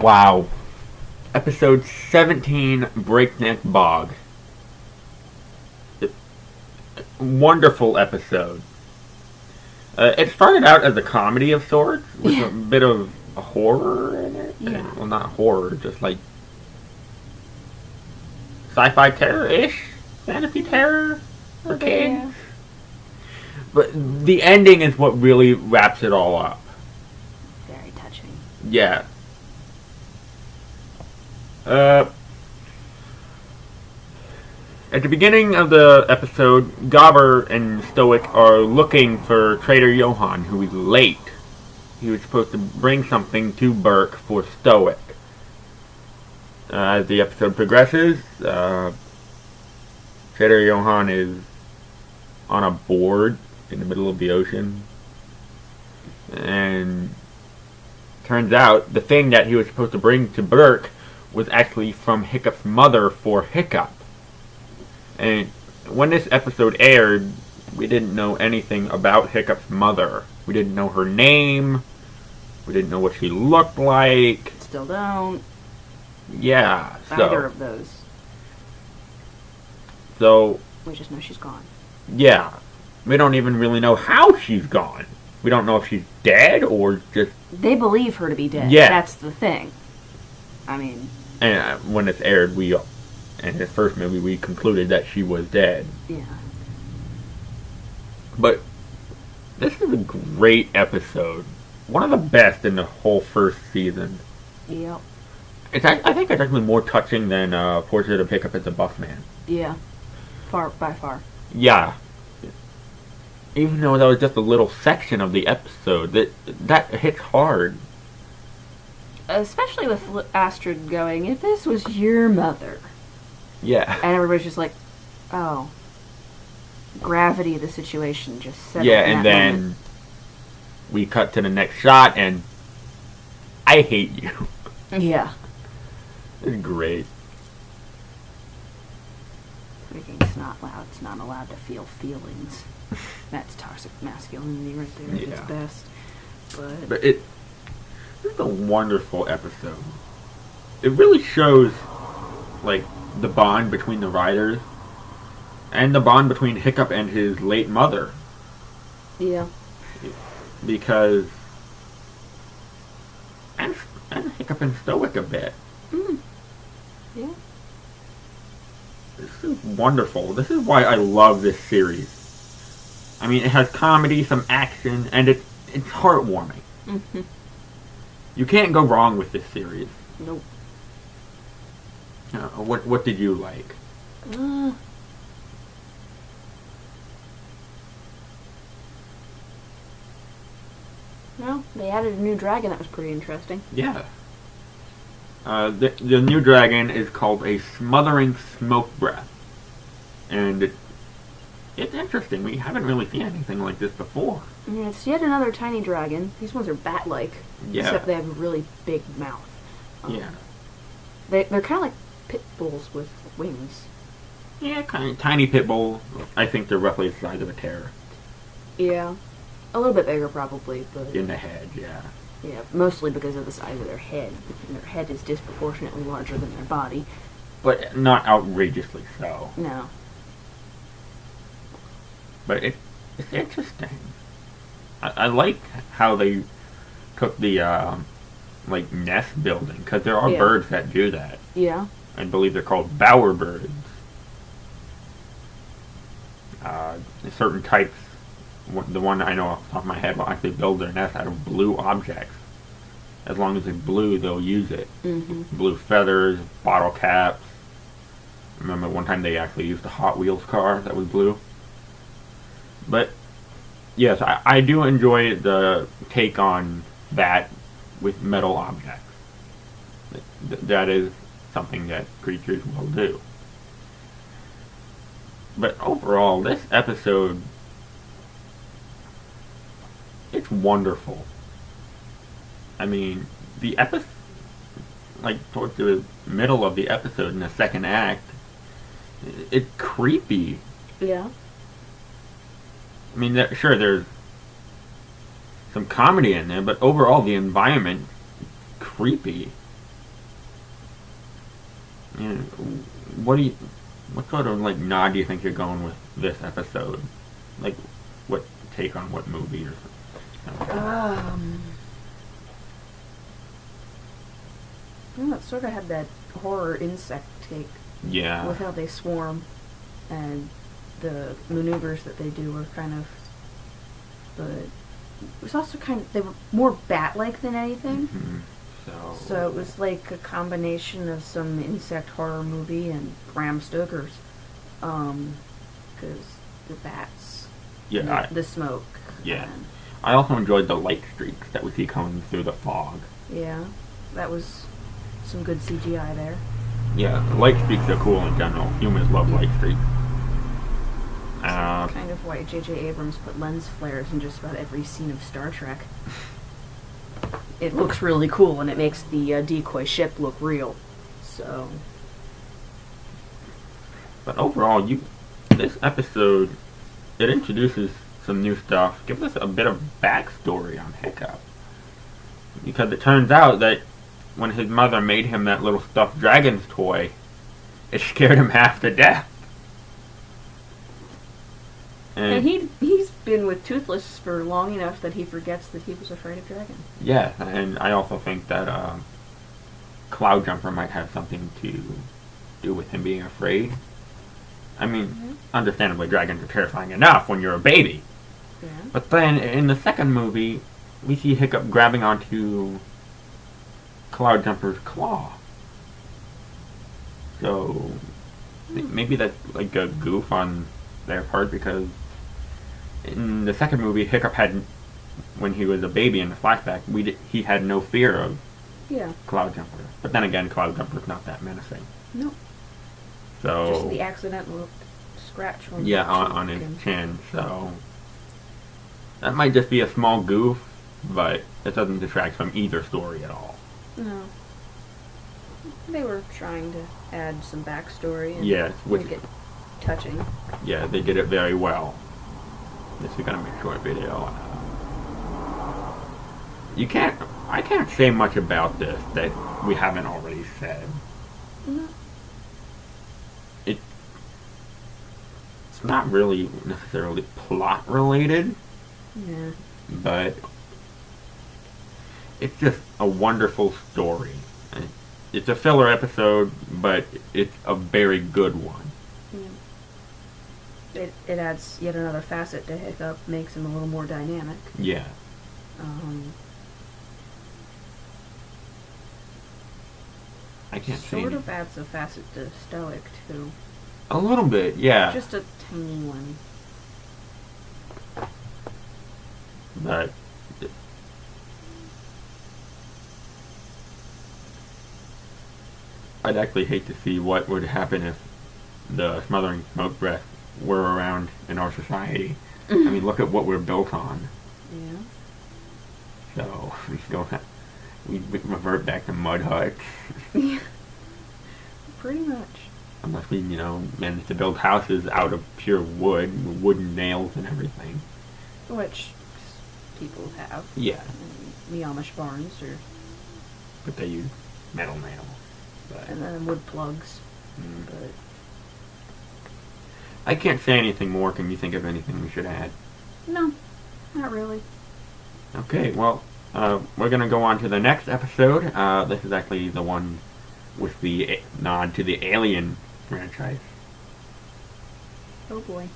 Wow. Episode 17, Breakneck Bog. Wonderful episode. It started out as a comedy of sorts, with a bit of horror in it. Yeah. Well, not horror, just like sci-fi terror-ish, fantasy terror for kids. Yeah. But the ending is what really wraps it all up. Very touching. Yeah. At the beginning of the episode, Gobber and Stoic are looking for Trader Johann, who is late. He was supposed to bring something to Berk for Stoic. As the episode progresses, Trader Johann is on a board in the middle of the ocean. And turns out the thing that he was supposed to bring to Berk was actually from Hiccup's mother for Hiccup. And when this episode aired, we didn't know anything about Hiccup's mother. We didn't know her name. We didn't know what she looked like. Still don't. Yeah, Either of those. So, We just know she's gone. yeah. We don't even really know how she's gone. We don't know if she's dead or just... They believe her to be dead. Yeah. That's the thing. I mean... And when it's aired, in the first movie, we concluded that she was dead. Yeah. But this is a great episode. One of the best in the whole first season. Yep. I think it's actually more touching than Portrait of Hiccup as a Buffman. Yeah. By far. Yeah. Even though that was just a little section of the episode, that hits hard. Especially with Astrid going, if this was your mother. Yeah. And everybody's just like, oh. Gravity of the situation just settled. Yeah, in and that then moment. we cut to the next shot, and I hate you. Yeah. It's great. Freaking snot loud. It's not allowed to feel feelings. That's toxic masculinity right there at its Yeah. best. But this is a wonderful episode. It really shows, like, the bond between the writers and the bond between Hiccup and his late mother. Yeah. Because... And Hiccup and Stoic a bit. Mm. Yeah. This is wonderful. This is why I love this series. I mean, it has comedy, some action, and it's heartwarming. Mm-hmm. You can't go wrong with this series. Nope. What did you like? Well, they added a new dragon that was pretty interesting. Yeah. The new dragon is called a Smothering Smoke Breath. And it's interesting. We haven't really seen anything like this before. Yeah, it's yet another tiny dragon. These ones are bat-like. Yeah. Except they have a really big mouth. Yeah. They're kind of like pit bulls with wings. Yeah, kind of tiny pit bull. I think they're roughly the size of a terror. Yeah. A little bit bigger probably, but... In the head, yeah. Yeah, mostly because of the size of their head. Their head is disproportionately larger than their body. But not outrageously so. No. But it's interesting. I like how they took the, like, nest building. Because there are birds that do that. Yeah. I believe they're called bowerbirds. Certain types, the one I know off the top of my head, will actually build their nest out of blue objects. As long as it's blue, they'll use it. Mm-hmm. Blue feathers, bottle caps. Remember one time they actually used a Hot Wheels car that was blue. But, yes, I do enjoy the take on that with metal objects. That is something that creatures will do. But overall, this episode, it's wonderful. I mean, the episode, like, towards the middle of the episode in the second act, it's creepy. Yeah. I mean, sure, there's some comedy in there, but overall the environment, creepy. You know, what sort of like nod do you think you're going with this episode? Like, what take on what movie or something? Well, it sort of had that horror insect take. Yeah. With how they swarm, and the maneuvers that they do were kind of. But it was also they were more bat-like than anything. Mm-hmm. So it was like a combination of some insect horror movie and Bram Stoker's. Because the bats. Yeah. The smoke. Yeah. I also enjoyed the light streaks that we see coming through the fog. Yeah. That was some good CGI there. Yeah, light streaks are cool in general. Humans love light streaks. Kind of why J.J. Abrams put lens flares in just about every scene of Star Trek. It looks really cool, and it makes the decoy ship look real. So. But overall, this episode, it introduces some new stuff. Gives us a bit of backstory on Hiccup. Because it turns out that when his mother made him that little stuffed dragon's toy, it scared him half to death. And he's been with Toothless for long enough that he forgets that he was afraid of dragons. Yeah, and I also think that Cloud Jumper might have something to do with him being afraid. I mean, understandably, dragons are terrifying enough when you're a baby. Yeah. But then, in the second movie, we see Hiccup grabbing onto Cloud Jumper's claw. So, maybe that's like a goof on their part, because in the second movie, Hiccup had, when he was a baby in the flashback, he had no fear of Cloud Jumper. But then again, Cloud Jumper's not that menacing. No. So just the accidental scratch on his chin. So that might just be a small goof, but it doesn't detract from either story at all. No. They were trying to add some backstory and make it touching. Yeah, they did it very well. This is gonna be a short video. I can't say much about this that we haven't already said. No. It's not really necessarily plot related. Yeah. But it's just a wonderful story. It's a filler episode, but it's a very good one. Yeah. It adds yet another facet to Hiccup, makes him a little more dynamic. Yeah. I can't say. Sort of adds a facet to Stoic, too. A little bit, yeah. Just a tiny one. But I'd actually hate to see what would happen if the smothering smoke breath were around in our society. I mean, look at what we're built on. Yeah. So we still we revert back to mud huts. Yeah. Pretty much. Unless we, manage to build houses out of pure wood, with wooden nails and everything. Which people have. Yeah. The Amish barns, but they use metal nails. But and then wood plugs. But I can't say anything more. Can you think of anything we should add? No, not really. Okay, well, we're going to go on to the next episode. This is actually the one with the nod to the Alien franchise. Oh boy.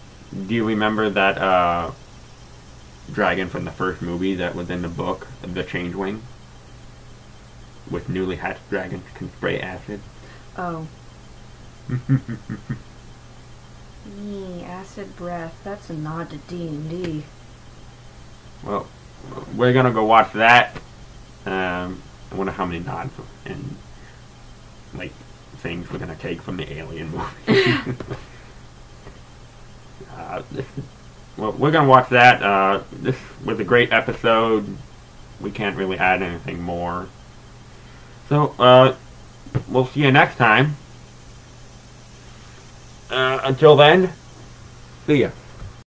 Do you remember that dragon from the first movie that was in the book, The Changeling? With newly hatched dragons can spray acid. Oh. Acid breath. That's a nod to D&D. Well, we're gonna go watch that. I wonder how many nods and things we're gonna take from the Alien movie. Well, we're gonna watch that. This was a great episode. We can't really add anything more. So, we'll see you next time. Until then, see ya.